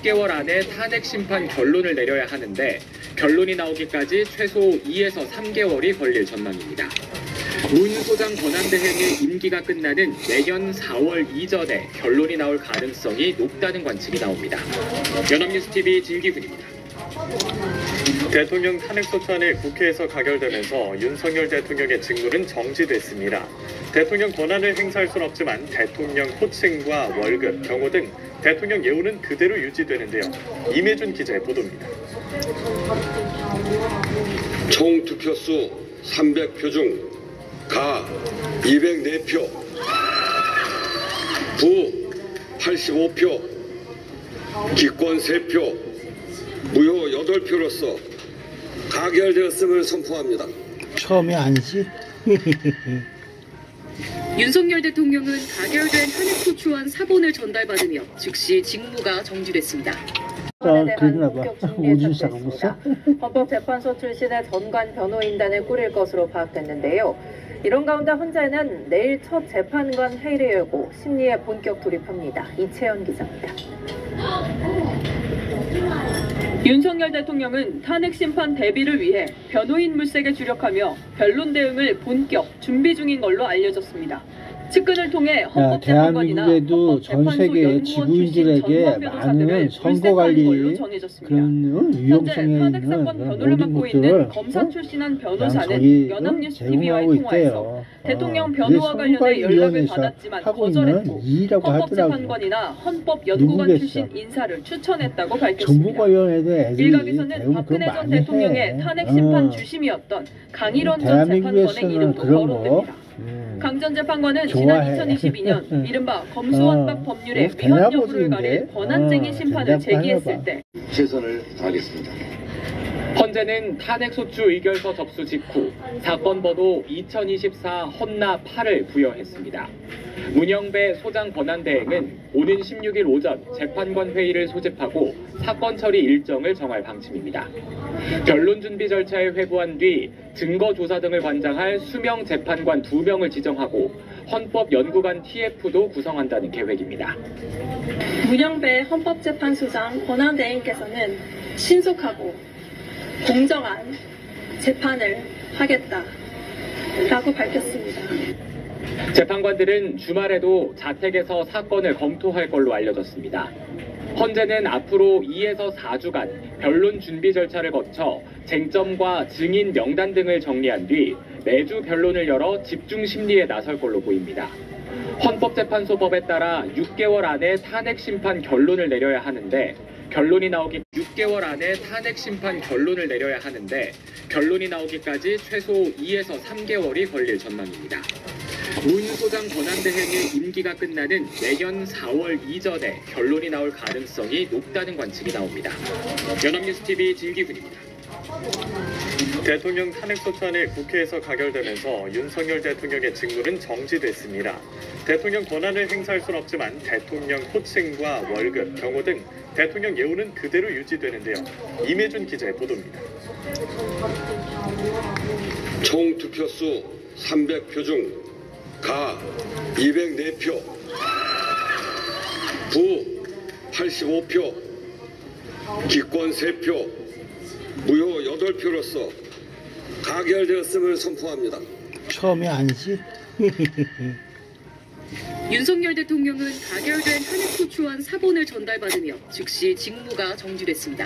6개월 안에 탄핵 심판 결론을 내려야 하는데 결론이 나오기까지 최소 2에서 3개월이 걸릴 전망입니다. 문 소장 권한대행의 임기가 끝나는 내년 4월 이전에 결론이 나올 가능성이 높다는 관측이 나옵니다. 연합뉴스TV 진기훈입니다. 대통령 탄핵소추안이 국회에서 가결되면서 윤석열 대통령의 직무는 정지됐습니다. 대통령 권한을 행사할 수는 없지만 대통령 호칭과 월급, 경호 등 대통령 예우는 그대로 유지되는데요. 임혜준 기자의 보도입니다. 총 투표수 300표 중 가 204표, 부 85표, 기권 3표, 무효 8표로서 가결되었음을 선포합니다. 처음이 아니지? 윤석열 대통령은 가결된 탄핵소추안 사본을 전달받으며 즉시 직무가 정지됐습니다. 그러나봐. 오줌 싸고 있어? 헌법재판소 출신의 전관 변호인단을 꾸릴 것으로 파악됐는데요. 이런 가운데 헌재는 내일 첫 재판관 회의를 열고 심리에 본격 돌입합니다. 이채연 기자입니다. 윤석열 대통령은 탄핵 심판 대비를 위해 변호인 물색에 주력하며 변론 대응을 본격 준비 중인 걸로 알려졌습니다. 측근을 통해 헌법재판관이나 대한민국에도 전 세계 지구인들에게 많은 선거 관리 그런 위험성에 있는 모든 것들을 검사 출신한 변호사는 연합뉴스TV와의 통화에서 대통령 변호와 관련해 연락을 받았지만 거절했고 헌법재판관이나 헌법연구관 출신 인사를 추천했다고 밝혔습니다. 일각에서는 박근혜 전 대통령의 탄핵 심판 주심이었던 강일원 전 재판관의 이름도 거론됩니다. 강 전 재판관은 지난 2022년 이른바 검수완박 법률의 위헌 여부를 가릴 권한쟁의 심판을 제기했을 때 최선을 다하겠습니다. 헌재는 탄핵소추 의결서 접수 직후 사건 번호 2024 헌나 8을 부여했습니다. 문영배 소장 권한대행은 오는 16일 오전 재판관 회의를 소집하고 사건 처리 일정을 정할 방침입니다. 변론 준비 절차에 회부한 뒤 증거조사 등을 관장할 수명 재판관 2명을 지정하고 헌법연구관 TF도 구성한다는 계획입니다. 문영배 헌법재판소장 권한대행께서는 신속하고 공정한 재판을 하겠다라고 밝혔습니다. 재판관들은 주말에도 자택에서 사건을 검토할 걸로 알려졌습니다. 헌재는 앞으로 2에서 4주간 변론 준비 절차를 거쳐 쟁점과 증인 명단 등을 정리한 뒤 매주 변론을 열어 집중 심리에 나설 걸로 보입니다. 헌법재판소법에 따라 6개월 안에 탄핵 심판 결론을 내려야 하는데 결론이 나오기까지 최소 2에서 3개월이 걸릴 전망입니다. 문 소장 권한대행의 임기가 끝나는 내년 4월 이전에 결론이 나올 가능성이 높다는 관측이 나옵니다. 연합뉴스TV 진기훈입니다. 대통령 탄핵소추안이 국회에서 가결되면서 윤석열 대통령의 직무는 정지됐습니다. 대통령 권한을 행사할 수는 없지만 대통령 호칭과 월급, 경호 등 대통령 예우는 그대로 유지되는데요. 임혜준 기자의 보도입니다. 총 투표수 300표 중 가 204표, 부 85표, 기권 3표, 무효 8표로서 가결되었음을 선포합니다. 처음이 아니지? 윤석열 대통령은 가결된 탄핵소추안 사본을 전달받으며 즉시 직무가 정지됐습니다.